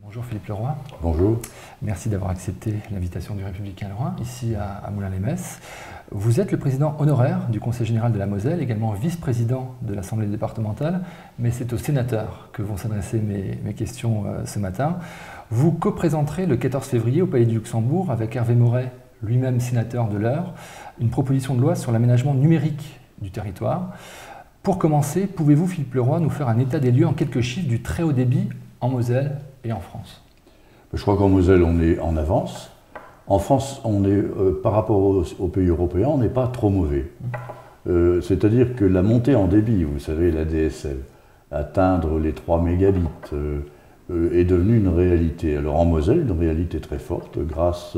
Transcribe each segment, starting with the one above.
Bonjour Philippe Leroy. Bonjour. Merci d'avoir accepté l'invitation du Républicain Lorrain, ici à Moulins-les-Metz. Vous êtes le président honoraire du Conseil général de la Moselle, également vice-président de l'Assemblée départementale, mais c'est aux sénateurs que vont s'adresser mes questions ce matin. Vous co-présenterez le 14 février au Palais du Luxembourg, avec Hervé Moret, lui-même sénateur de l'Eure, une proposition de loi sur l'aménagement numérique du territoire. Pour commencer, pouvez-vous, Philippe Leroy, nous faire un état des lieux en quelques chiffres du très haut débit en Moselle et en France? Je crois qu'en Moselle, on est en avance. En France, on est, par rapport aux pays européens, on n'est pas trop mauvais. C'est-à-dire que la montée en débit, vous savez, la DSL, atteindre les 3 mégabits, est devenue une réalité. Alors en Moselle, une réalité très forte, grâce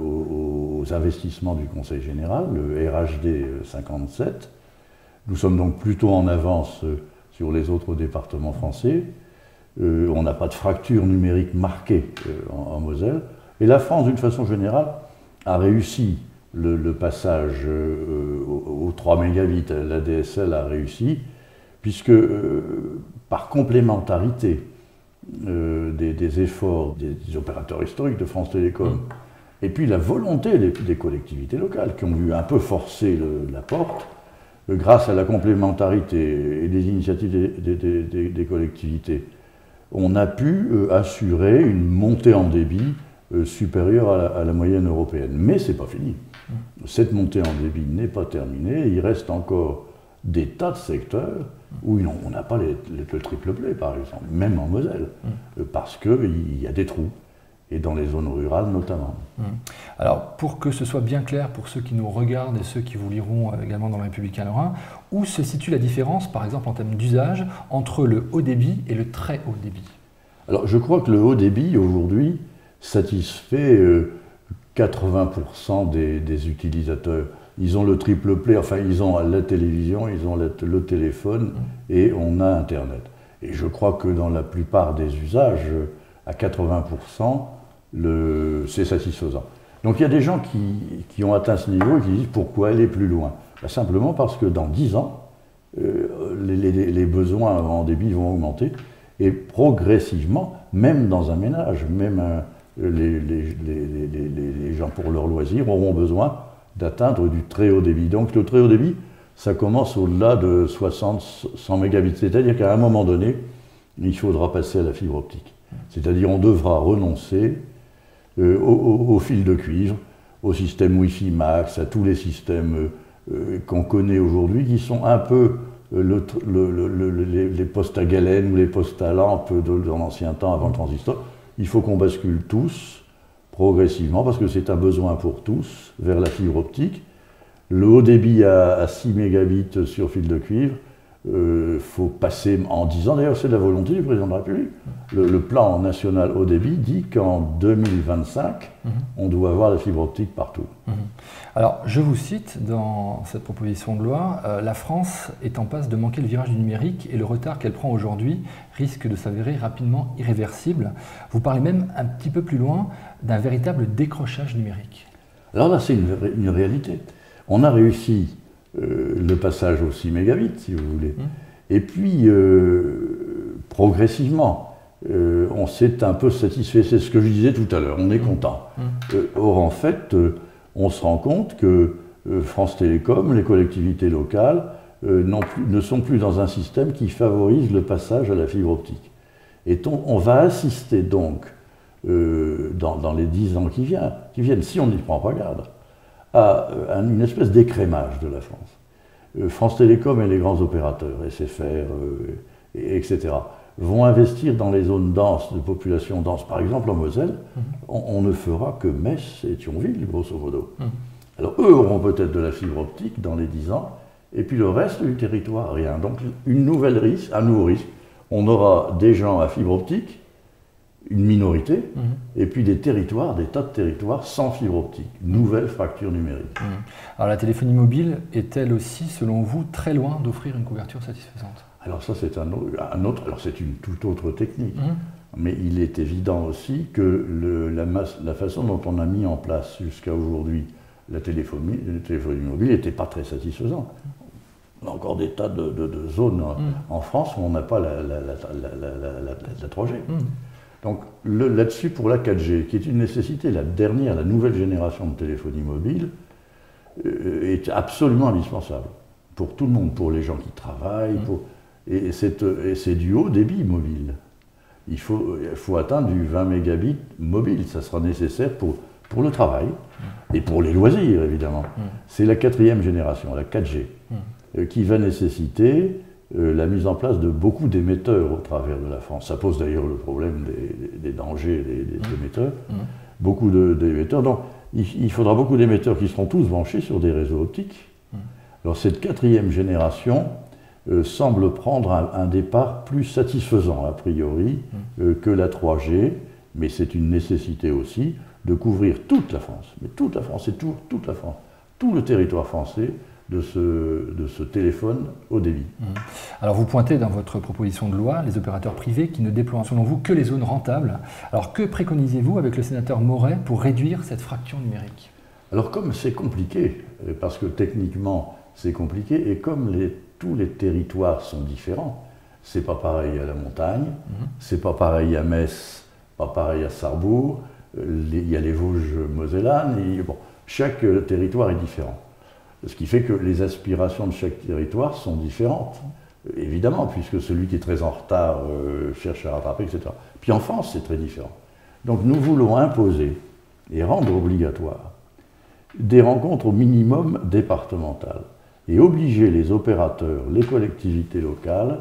aux investissements du Conseil général, le RHD 57. Nous sommes donc plutôt en avance sur les autres départements français. On n'a pas de fracture numérique marquée en Moselle. Et la France, d'une façon générale, a réussi le passage aux 3 mégabits. La DSL a réussi, puisque par complémentarité des efforts des opérateurs historiques de France Télécom, et puis la volonté des collectivités locales, qui ont vu un peu forcer la porte, grâce à la complémentarité et des initiatives des collectivités, on a pu assurer une montée en débit supérieure à la moyenne européenne. Mais ce n'est pas fini. Cette montée en débit n'est pas terminée. Il reste encore des tas de secteurs où on n'a pas le triple play, par exemple, même en Moselle, parce qu'il y a des trous, et dans les zones rurales notamment. Alors, pour que ce soit bien clair pour ceux qui nous regardent et ceux qui vous liront également dans le Républicain Lorrain, où se situe la différence, par exemple en termes d'usage, entre le haut débit et le très haut débit? Alors, je crois que le haut débit, aujourd'hui, satisfait 80% des utilisateurs. Ils ont le triple play, enfin, ils ont la télévision, ils ont le téléphone, et on a Internet. Et je crois que dans la plupart des usages, à 80%, c'est satisfaisant. Donc il y a des gens qui ont atteint ce niveau et qui disent pourquoi aller plus loin? Simplement parce que dans 10 ans, les besoins en débit vont augmenter et progressivement, même dans un ménage, même les gens pour leurs loisirs auront besoin d'atteindre du très haut débit. Donc le très haut débit, ça commence au-delà de 60-100 mégabits. C'est-à-dire qu'à un moment donné, il faudra passer à la fibre optique. C'est-à-dire qu'on devra renoncer au fil de cuivre, au système Wi-Fi Max, à tous les systèmes qu'on connaît aujourd'hui, qui sont un peu les postes à galène ou les postes à lampe dans l'ancien temps, avant le transistor. Il faut qu'on bascule tous, progressivement, parce que c'est un besoin pour tous, vers la fibre optique. Le haut débit à 6 mégabits sur fil de cuivre, faut passer en 10 ans, d'ailleurs c'est de la volonté du président de la République. Le plan national haut débit dit qu'en 2025, on doit avoir la fibre optique partout. Alors, je vous cite dans cette proposition de loi, la France est en passe de manquer le virage du numérique et le retard qu'elle prend aujourd'hui risque de s'avérer rapidement irréversible. Vous parlez même un petit peu plus loin d'un véritable décrochage numérique. Alors là, c'est une réalité. On a réussi le passage aux 6 mégabits, si vous voulez. Et puis, progressivement, on s'est un peu satisfait. C'est ce que je disais tout à l'heure, on est content. Or, en fait, on se rend compte que France Télécom, les collectivités locales, ne sont plus dans un système qui favorise le passage à la fibre optique. Et on va assister donc, dans les 10 ans qui viennent, si on n'y prend pas garde, à une espèce d'écrémage de la France. France Télécom et les grands opérateurs, SFR, etc., vont investir dans les zones denses, de population dense. Par exemple, en Moselle, on ne fera que Metz et Thionville, grosso modo. Alors eux auront peut-être de la fibre optique dans les 10 ans, et puis le reste du territoire, rien. Donc un nouveau risque. On aura des gens à fibre optique, une minorité, et puis des tas de territoires sans fibre optique. Nouvelle fracture numérique. Alors la téléphonie mobile est-elle aussi, selon vous, très loin d'offrir une couverture satisfaisante? Alors ça, c'est alors c'est une toute autre technique. Mais il est évident aussi que la façon dont on a mis en place jusqu'à aujourd'hui la téléphonie mobile n'était pas très satisfaisante. On a encore des tas de zones en France où on n'a pas la 3G. Donc là-dessus, pour la 4G, qui est une nécessité, la nouvelle génération de téléphonie mobile, est absolument indispensable pour tout le monde, pour les gens qui travaillent, et c'est du haut débit mobile. Il faut atteindre du 20 mégabits mobile, ça sera nécessaire pour le travail et pour les loisirs, évidemment. C'est la 4e génération, la 4G, qui va nécessiter la mise en place de beaucoup d'émetteurs au travers de la France. Ça pose d'ailleurs le problème des dangers des émetteurs. Beaucoup d'émetteurs. Donc, il faudra beaucoup d'émetteurs qui seront tous branchés sur des réseaux optiques. Alors, cette 4e génération semble prendre un départ plus satisfaisant, a priori, que la 3G, mais c'est une nécessité aussi de couvrir toute la France, mais toute la France et toute la France, tout le territoire français, de ce téléphone haut débit. Alors vous pointez dans votre proposition de loi les opérateurs privés qui ne déploient selon vous que les zones rentables. Alors que préconisez-vous avec le sénateur Moret pour réduire cette fracture numérique? Alors comme c'est compliqué, parce que techniquement c'est compliqué, et comme tous les territoires sont différents, c'est pas pareil à la montagne, c'est pas pareil à Metz, pas pareil à Sarrebourg, il y a les Vosges mosellanes, et bon, chaque territoire est différent. Ce qui fait que les aspirations de chaque territoire sont différentes, évidemment, puisque celui qui est très en retard cherche à rattraper, etc. Puis en France, c'est très différent. Donc nous voulons imposer et rendre obligatoire des rencontres au minimum départementales et obliger les opérateurs, les collectivités locales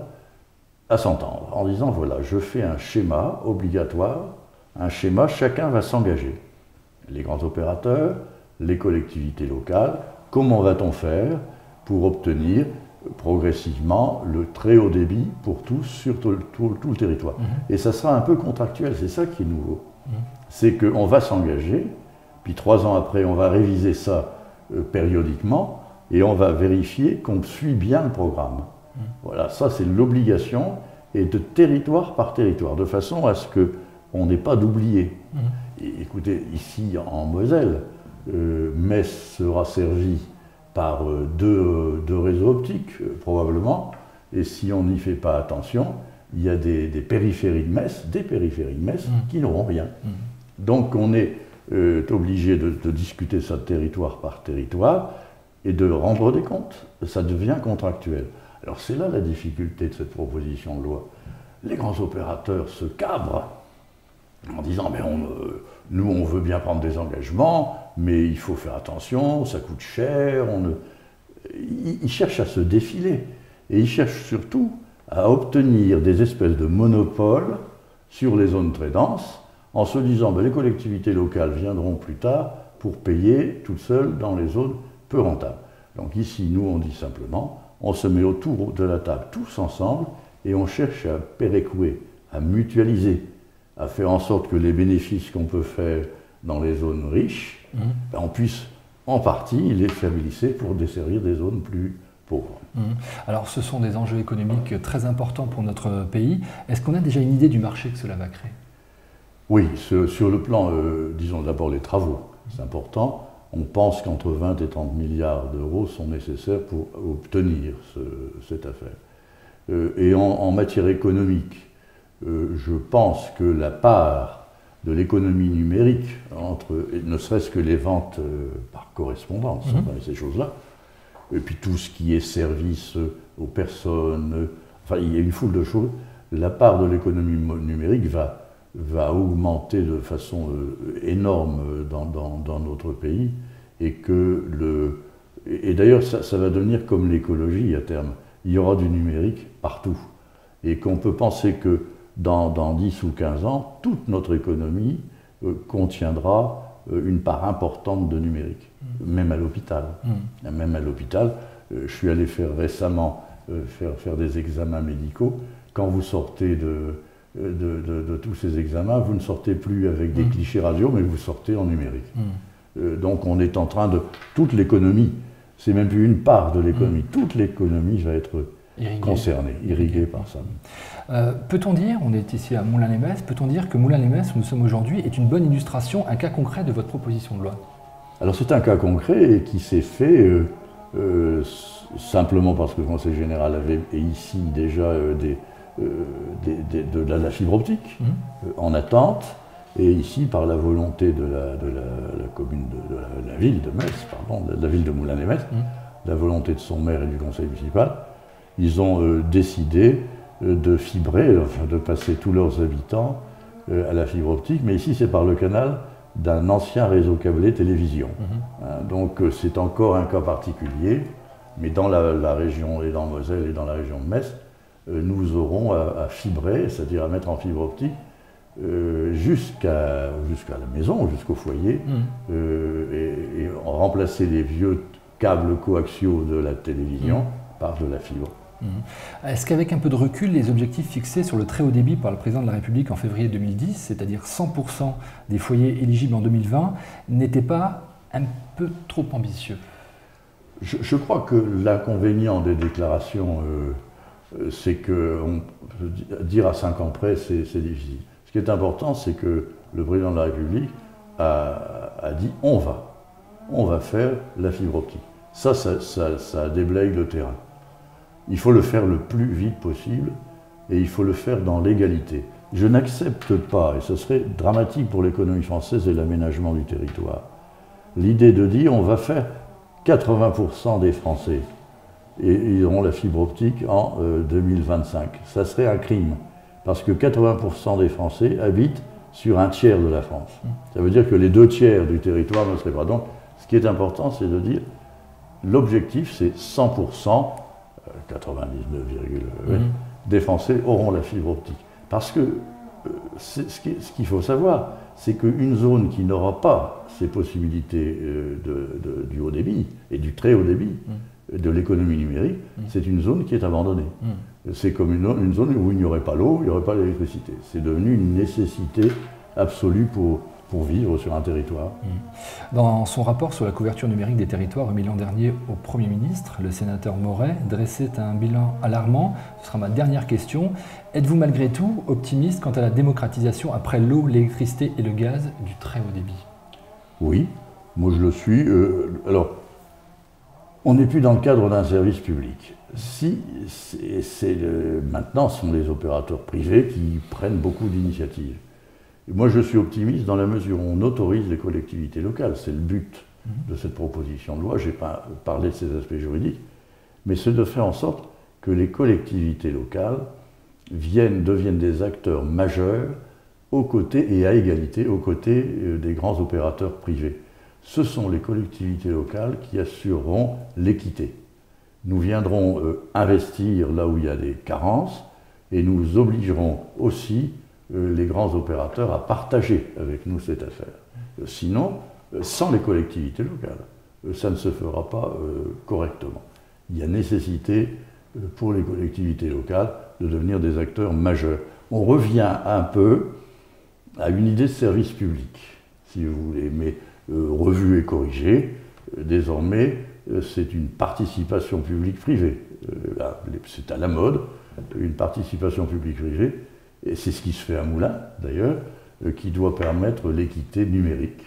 à s'entendre en disant voilà, je fais un schéma obligatoire, un schéma, chacun va s'engager. Les grands opérateurs, les collectivités locales. Comment va-t-on faire pour obtenir progressivement le très haut débit pour tous sur tout le territoire? Et ça sera un peu contractuel, c'est ça qui est nouveau. C'est qu'on va s'engager, puis 3 ans après, on va réviser ça périodiquement, et on va vérifier qu'on suit bien le programme. Voilà, ça c'est l'obligation, et de territoire par territoire, de façon à ce qu'on n'ait pas d'oubliés. Écoutez, ici en Moselle, Metz sera servi par deux réseaux optiques, probablement, et si on n'y fait pas attention, il y a des périphéries de Metz, qui n'auront rien. Donc on est obligé de discuter ça territoire par territoire et de rendre des comptes. Ça devient contractuel. Alors c'est là la difficulté de cette proposition de loi. Les grands opérateurs se cabrent en disant mais nous on veut bien prendre des engagements, mais il faut faire attention, ça coûte cher. Ils cherchent à se défiler et ils cherchent surtout à obtenir des espèces de monopoles sur les zones très denses en se disant ben, les collectivités locales viendront plus tard pour payer toutes seules dans les zones peu rentables. Donc ici, nous on dit simplement, on se met autour de la table tous ensemble et on cherche à péréquer, à mutualiser, à faire en sorte que les bénéfices qu'on peut faire dans les zones riches, ben on puisse en partie les fiabiliser pour desservir des zones plus pauvres. Alors ce sont des enjeux économiques très importants pour notre pays. Est-ce qu'on a déjà une idée du marché que cela va créer? Oui, sur le plan, disons d'abord les travaux, c'est important. On pense qu'entre 20 et 30 milliards d'euros sont nécessaires pour obtenir cette affaire. Et en matière économique, je pense que la part de l'économie numérique, ne serait-ce que les ventes par correspondance, ces choses-là, et puis tout ce qui est service aux personnes, enfin il y a une foule de choses, la part de l'économie numérique va augmenter de façon énorme dans notre pays, et d'ailleurs ça va devenir comme l'écologie à terme. Il y aura du numérique partout, et qu'on peut penser que dans 10 ou 15 ans, toute notre économie contiendra une part importante de numérique, même à l'hôpital. Même à l'hôpital, je suis allé faire récemment faire des examens médicaux. Quand vous sortez de tous ces examens, vous ne sortez plus avec des clichés radio, mais vous sortez en numérique. Donc on est en train de... Toute l'économie, c'est même plus une part de l'économie, toute l'économie va être concernée, irriguée par ça. Peut-on dire, on est ici à Moulins-les-Metz, peut-on dire que Moulins-les-Metz, où nous sommes aujourd'hui, est une bonne illustration, un cas concret de votre proposition de loi? Alors c'est un cas concret qui s'est fait simplement parce que le Conseil général avait ici déjà de la fibre optique en attente. Et ici, par la volonté de la commune, de la ville de Metz, pardon, de la ville de Moulins-les-Metz, la volonté de son maire et du conseil municipal, ils ont décidé de fibrer, enfin de passer tous leurs habitants à la fibre optique. Mais ici, c'est par le canal d'un ancien réseau câblé télévision. Donc c'est encore un cas particulier, mais dans la région, et dans Moselle et dans la région de Metz, nous aurons à fibrer, c'est-à-dire à mettre en fibre optique, jusqu'à la maison, jusqu'au foyer, et remplacer les vieux câbles coaxiaux de la télévision par de la fibre. Est-ce qu'avec un peu de recul, les objectifs fixés sur le très haut débit par le président de la République en février 2010, c'est-à-dire 100% des foyers éligibles en 2020, n'étaient pas un peu trop ambitieux? Je crois que l'inconvénient des déclarations, c'est que dire à 5 ans près, c'est difficile. Ce qui est important, c'est que le président de la République a dit on va faire la fibre optique. Ça déblaye le terrain. Il faut le faire le plus vite possible et il faut le faire dans l'égalité. Je n'accepte pas, et ce serait dramatique pour l'économie française et l'aménagement du territoire, l'idée de dire on va faire 80% des Français et ils auront la fibre optique en 2025. Ça serait un crime, parce que 80% des Français habitent sur un tiers de la France. Ça veut dire que les 2 tiers du territoire ne seraient pas. Donc, ce qui est important, c'est de dire l'objectif, c'est 100%, 99,8% des Français auront la fibre optique. Parce que ce qu'il faut savoir, c'est qu'une zone qui n'aura pas ces possibilités du haut débit et du très haut débit, de l'économie numérique, c'est une zone qui est abandonnée. C'est comme une zone où il n'y aurait pas l'eau, il n'y aurait pas l'électricité. C'est devenu une nécessité absolue pour vivre sur un territoire. Dans son rapport sur la couverture numérique des territoires remis l'an dernier au Premier ministre, le sénateur Moret dressait un bilan alarmant. Ce sera ma dernière question. Êtes-vous malgré tout optimiste quant à la démocratisation après l'eau, l'électricité et le gaz du très haut débit? Oui, moi je le suis. Alors, on n'est plus dans le cadre d'un service public. Maintenant, ce sont les opérateurs privés qui prennent beaucoup d'initiatives. Moi, je suis optimiste dans la mesure où on autorise les collectivités locales. C'est le but de cette proposition de loi. Je n'ai pas parlé de ces aspects juridiques, mais c'est de faire en sorte que les collectivités locales deviennent des acteurs majeurs aux côtés et à égalité aux côtés des grands opérateurs privés. Ce sont les collectivités locales qui assureront l'équité. Nous viendrons investir là où il y a des carences et nous obligerons aussi les grands opérateurs à partager avec nous cette affaire. Sinon, sans les collectivités locales, ça ne se fera pas correctement. Il y a nécessité pour les collectivités locales de devenir des acteurs majeurs. On revient un peu à une idée de service public, si vous voulez, mais revue et corrigée. Désormais, c'est une participation publique-privée. C'est à la mode, une participation publique-privée. Et c'est ce qui se fait à Moulins, d'ailleurs, qui doit permettre l'équité numérique.